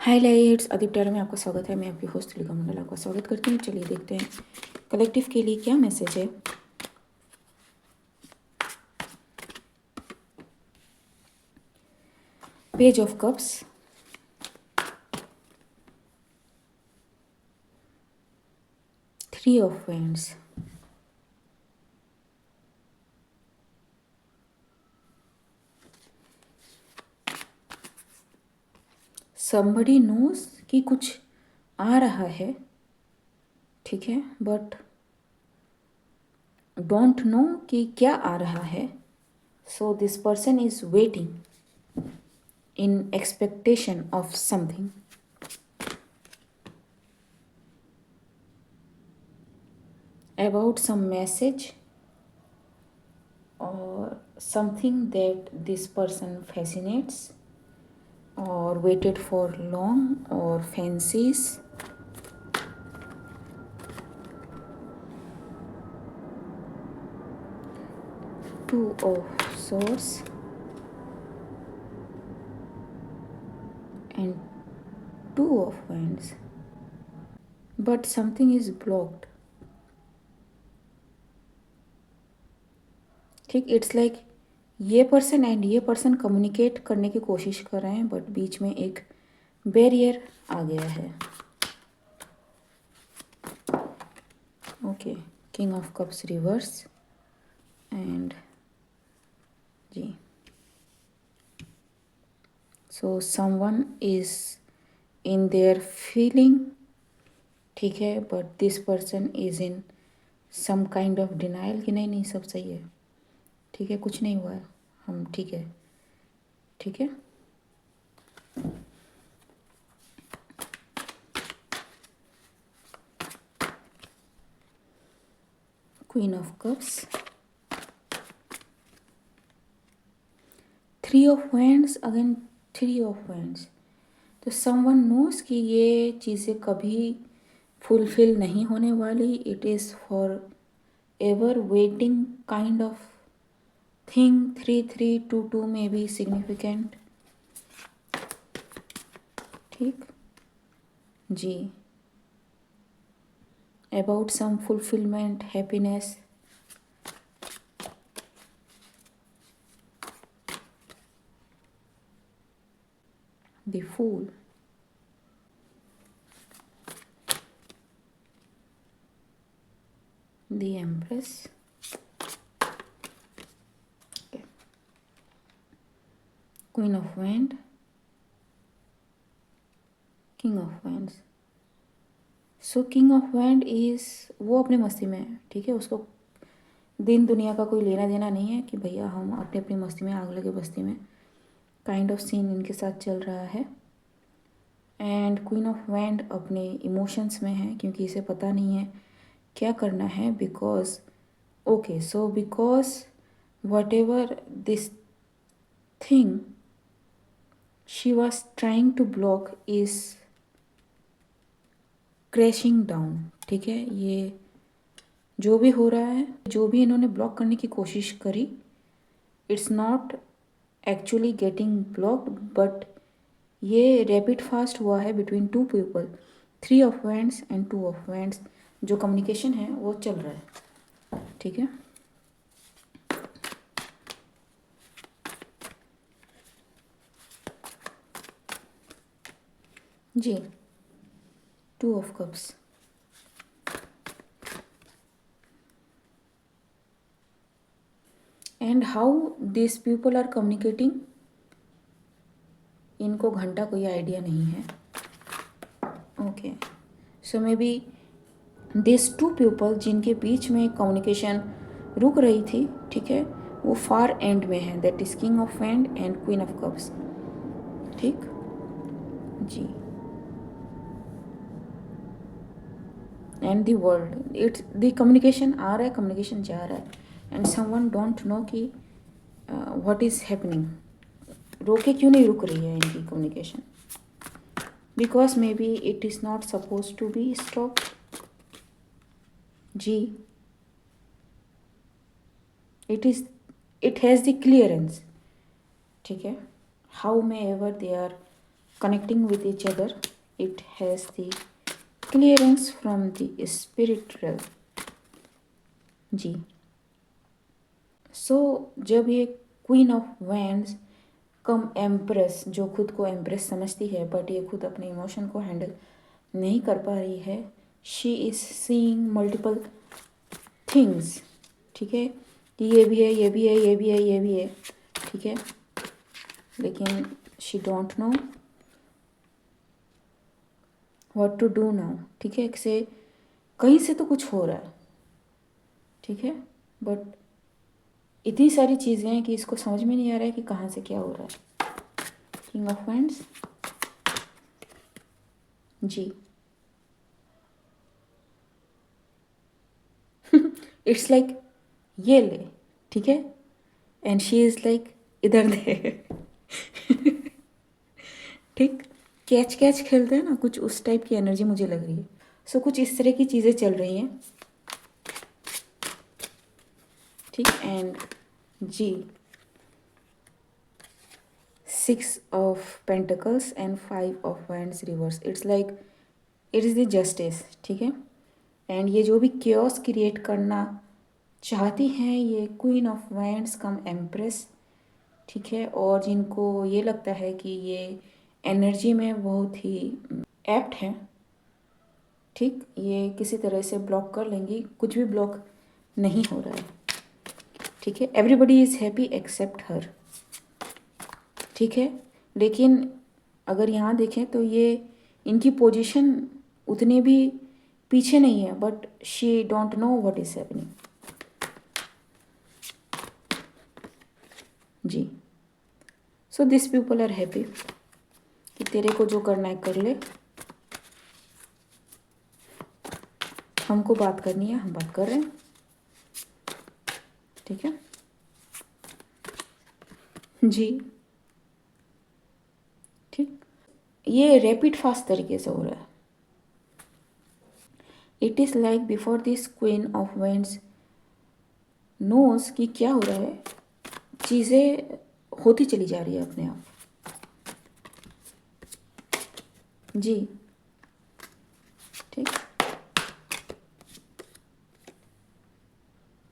Highlights Adeep में आपका स्वागत है। मैं आपकी होस्ट लिका मंडल आपका स्वागत करती हूँ। चलिए देखते हैं कलेक्टिव के लिए क्या मैसेज है। Page of cups, three of wands, somebody knows कि कुछ आ रहा है, ठीक है, बट डोंट नो कि क्या आ रहा है। So this person is waiting in expectation of something. About some message or something that this person fascinates or waited for long or fancies. Two of swords and two of wands, but something is blocked. ठीक, it's like ये person and ये person communicate करने की कोशिश कर रहे हैं, but बीच में एक बैरियर आ गया है। Okay, king of cups reverse and जी, so someone is in their feeling, ठीक है, but this person is in some kind of denial कि नहीं नहीं सब सही है, ठीक है, कुछ नहीं हुआ है, हम ठीक है, ठीक है। Queen of cups, three of wands, again three of wands. तो समवन नोस कि ये चीज़ें कभी फुलफिल नहीं होने वाली। It is forever waiting kind of thing. 3-3-2-2 में भी सिग्निफिकेंट, ठीक जी, about some fulfilment, happiness. The fool, the empress, queen of wand, king of wands. So king of wand is वो अपने मस्ती में है, ठीक है, उसको दिन दुनिया का कोई लेना देना नहीं है कि भैया हम अपनी अपनी मस्ती में, आग लगे बस्ती में, काइंड ऑफ सीन इनके साथ चल रहा है। एंड क्वीन ऑफ वैंड अपने इमोशंस में है क्योंकि इसे पता नहीं है क्या करना है। Because okay, so because whatever this thing she was trying to block is crashing down, ठीक है, ये जो भी हो रहा है, जो भी इन्होंने ब्लॉक करने की कोशिश करी, it's not actually getting blocked, but ये रैपिड फास्ट हुआ है between two people. Three of wands and two of wands, जो कम्युनिकेशन है वो चल रहा है, ठीक है। जी, two of cups, and how this people are communicating, इनको घंटा कोई आइडिया नहीं है। Okay, so maybe this two people जिनके बीच में कम्युनिकेशन रुक रही थी, ठीक है, वो फार एंड में है। That is king of wand and queen of cups, ठीक जी। And the world, it's the communication आ रहा है, कम्युनिकेशन जा रहा है, एंड समवन डोंट नो कि व्हाट इज हैपनिंग, रोके क्यों नहीं रुक रही है इनकी communication, because maybe it is not suppose to be stop जी। इट हैज़ द क्लियरेंस, ठीक है, how may ever they are connecting with each other. It has the clearance from the spirit realm. जी, सो जब ये queen of wands come empress, जो खुद को empress समझती है बट ये खुद अपने इमोशन को हैंडल नहीं कर पा रही है, she is seeing multiple things, ठीक है, कि ये भी है, ये भी है, ये भी है, ये भी है, ठीक है, लेकिन she don't know what to do now, ठीक है, से कहीं से तो कुछ हो रहा है, ठीक है, बट इतनी सारी चीज़ें हैं कि इसको समझ में नहीं आ रहा है कि कहाँ से क्या हो रहा है। किंग ऑफ वैंड्स जी, इट्स लाइक ये ले, ठीक है, एंड शी इज़ लाइक इधर दे। ठीक, कैच कैच खेलते हैं ना, कुछ उस टाइप की एनर्जी मुझे लग रही है। सो कुछ इस तरह की चीज़ें चल रही हैं, ठीक, एंड जी, 6 of pentacles and 5 of wands reverse, it's like it is the justice, ठीक है, एंड ये जो भी क्योस क्रिएट करना चाहती हैं ये queen of wands come empress, ठीक है, और जिनको ये लगता है कि ये एनर्जी में बहुत ही एप्ट हैं, ठीक, ये किसी तरह से ब्लॉक कर लेंगी, कुछ भी ब्लॉक नहीं हो रहा है, ठीक है, एवरीबडी इज़ हैप्पी एक्सेप्ट हर, ठीक है, लेकिन अगर यहाँ देखें तो ये इनकी पोजीशन उतनी भी पीछे नहीं है, but she don't know what is happening जी। So this people are happy कि तेरे को जो करना है कर ले, हमको बात करनी है, हम बात कर रहे हैं, ठीक है जी, ठीक, ये रैपिड फास्ट तरीके से हो रहा है। It is like before this queen of wands knows कि क्या हो रहा है, चीज़ें होती चली जा रही है अपने आप जी, ठीक,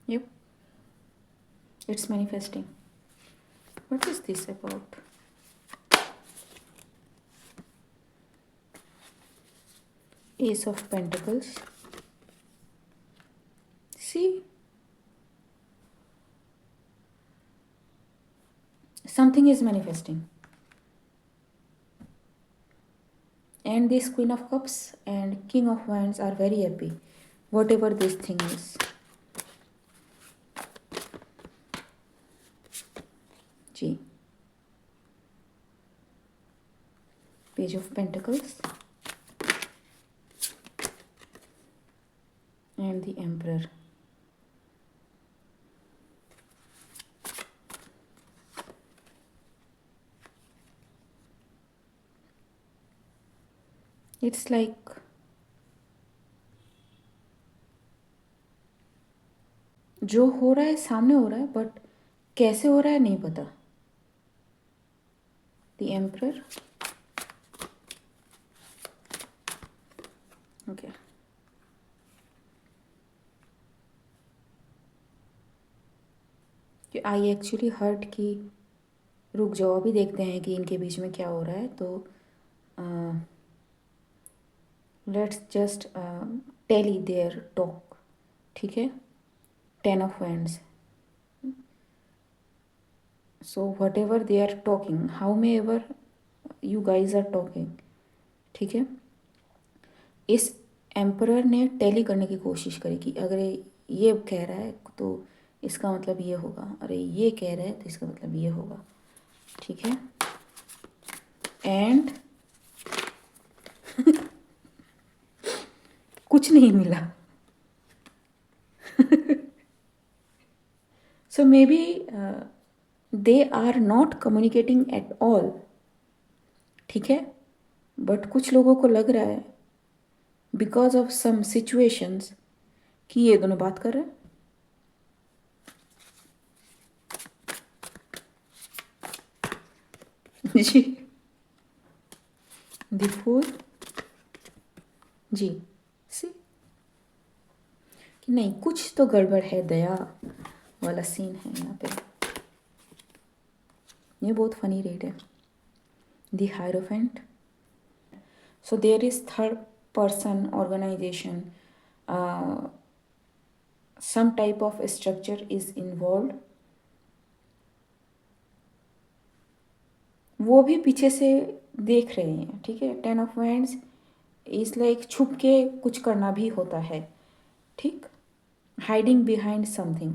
yep, it's manifesting. What is this about? Ace of Pentacles. See, something is manifesting. And this Queen of Cups and King of Wands are very happy, whatever this thing is. G. Page of Pentacles and the Emperor. It's like जो हो रहा है सामने हो रहा है, but कैसे हो रहा है नहीं पता। The Emperor. Okay. कि आई एक्चुअली हर्ट की रुक जाओ, अभी देखते हैं कि इनके बीच में क्या हो रहा है, तो let's just tally their talk, ठीक है, 10 of wands. So whatever they are talking, how may ever you guys are talking, ठीक है, इस एम्परर ने टेली करने की कोशिश करी कि अगर ये कह रहा है तो इसका मतलब ये होगा, अरे ये कह रहा है तो इसका मतलब ये होगा, ठीक है, एंड कुछ नहीं मिला। So maybe they are not communicating at all, ठीक है, बट कुछ लोगों को लग रहा है बिकॉज ऑफ सम सिचुएशंस कि ये दोनों बात कर रहे हैं जी, द फूल। जी, से कि नहीं कुछ तो गड़बड़ है, दया वाला सीन है यहाँ पे। ये बहुत फनी रेड है। The hierophant. So there is third person organization, some type of structure is involved। वो भी पीछे से देख रहे हैं, ठीक है। Ten of wands is like छुप के कुछ करना भी होता है, ठीक। हाइडिंग बिहाइंड समथिंग,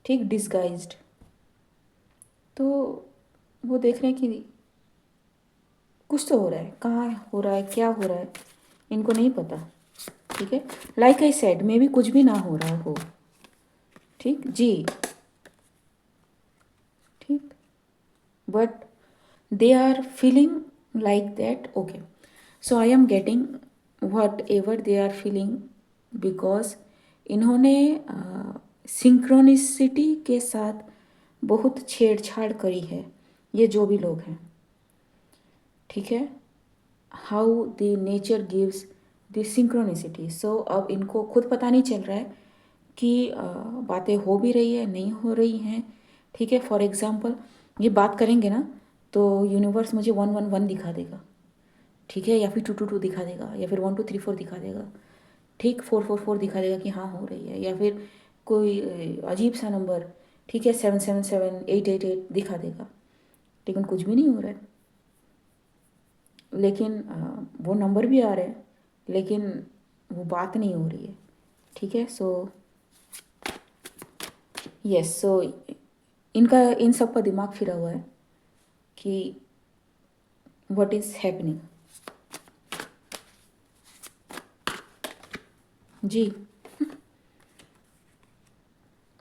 ठीक, डिस्गाइज्ड। तो वो देख रहे हैं कि कुछ तो हो रहा है, कहाँ हो रहा है, क्या हो रहा है, इनको नहीं पता, ठीक है। Like I said, may be कुछ भी ना हो रहा हो, ठीक जी, ठीक। But they are feeling like that, okay। So I am getting whatever they are feeling, because इन्होंने सिंक्रोनिसिटी के साथ बहुत छेड़छाड़ करी है, ये जो भी लोग हैं, ठीक है। How the nature gives the synchronicity. So अब इनको खुद पता नहीं चल रहा है कि बातें हो भी रही है, नहीं हो रही हैं, ठीक है। फॉर एग्ज़ाम्पल ये बात करेंगे ना, तो यूनिवर्स मुझे 111 दिखा देगा, ठीक है, या फिर 222 दिखा देगा, या फिर 1234 दिखा देगा, ठीक, 444 दिखा देगा कि हाँ हो रही है, या फिर कोई अजीब सा नंबर, ठीक है, 777 888 दिखा देगा, लेकिन कुछ भी नहीं हो रहा है। लेकिन वो नंबर भी आ रहे हैं, लेकिन वो बात नहीं हो रही है, ठीक है। सो यस, सो इनका, इन सब का दिमाग फिरा हुआ है कि व्हाट इज़ हैपनिंग। जी,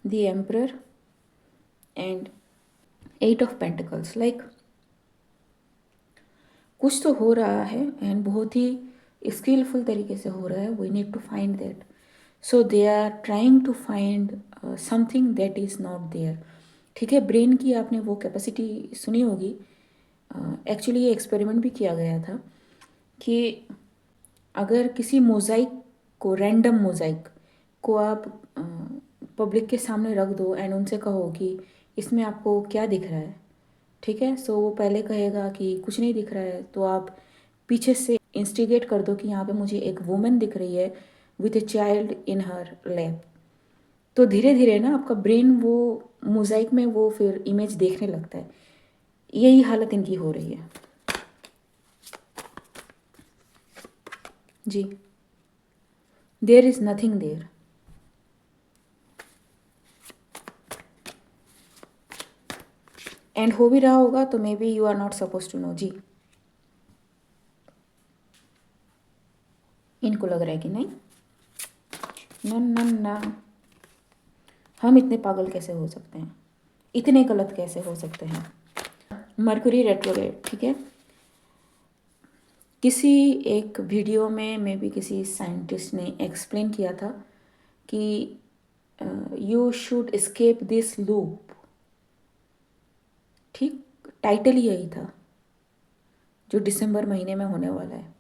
the emperor and 8 of pentacles, like कुछ तो हो रहा है एंड बहुत ही स्किलफुल तरीके से हो रहा है। We need to find that. So they are trying to find something that is not there, ठीक है। ब्रेन की आपने वो कैपेसिटी सुनी होगी, एक्चुअली ये एक्सपेरिमेंट भी किया गया था कि अगर किसी मोज़ाइक को, रैंडम मोज़ाइक को आप पब्लिक के सामने रख दो एंड उनसे कहो कि इसमें आपको क्या दिख रहा है, ठीक है। सो वो पहले कहेगा कि कुछ नहीं दिख रहा है, तो आप पीछे से इंस्टिगेट कर दो कि यहाँ पे मुझे एक वुमन दिख रही है with a child in her lap. तो धीरे धीरे ना आपका ब्रेन वो मोज़ाइक में वो फिर इमेज देखने लगता है। यही हालत इनकी हो रही है। जी, there is nothing there. And हो भी रहा होगा तो maybe you are not suppose to know. जी, इनको लग रहा है कि नहीं, ना ना ना, हम इतने पागल कैसे हो सकते हैं, इतने गलत कैसे हो सकते हैं। मरकुरी रेट्रोग्रेड, ठीक है। किसी एक वीडियो में मे बी किसी साइंटिस्ट ने एक्सप्लेन किया था कि you should escape this loop, ठीक। टाइटल ही यही था जो दिसंबर महीने में होने वाला है।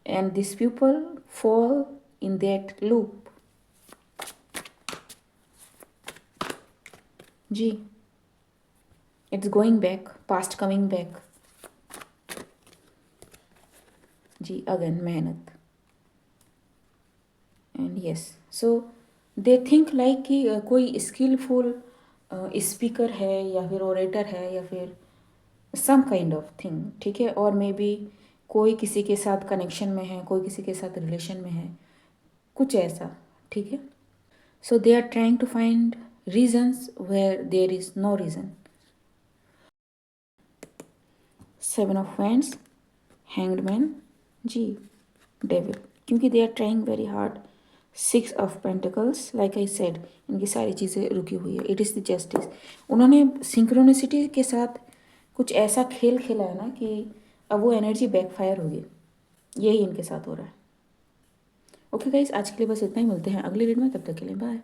And this people fall in that loop. जी, it's going back, past coming back. जी, अगेन मेहनत। And yes, so they think like कि कोई स्किलफुल स्पीकर है या फिर ओरेटर है या फिर सम काइंड ऑफ थिंग, ठीक है। और मे बी कोई किसी के साथ कनेक्शन में है, कोई किसी के साथ रिलेशन में है, कुछ ऐसा, ठीक है। So they are trying to find reasons where there is no reason. 7 of wands, hanged man, जी, डेविल, क्योंकि they are trying very hard. 6 of pentacles, like I said, इनकी सारी चीज़ें रुकी हुई है। It is the justice. उन्होंने synchronicity के साथ कुछ ऐसा खेल खेला है ना कि अब वो एनर्जी बैकफायर होगी। यही इनके साथ हो रहा है। ओके गाइस, आज के लिए बस इतना ही। मिलते हैं अगले वीडियो में, तब तक के लिए बाय।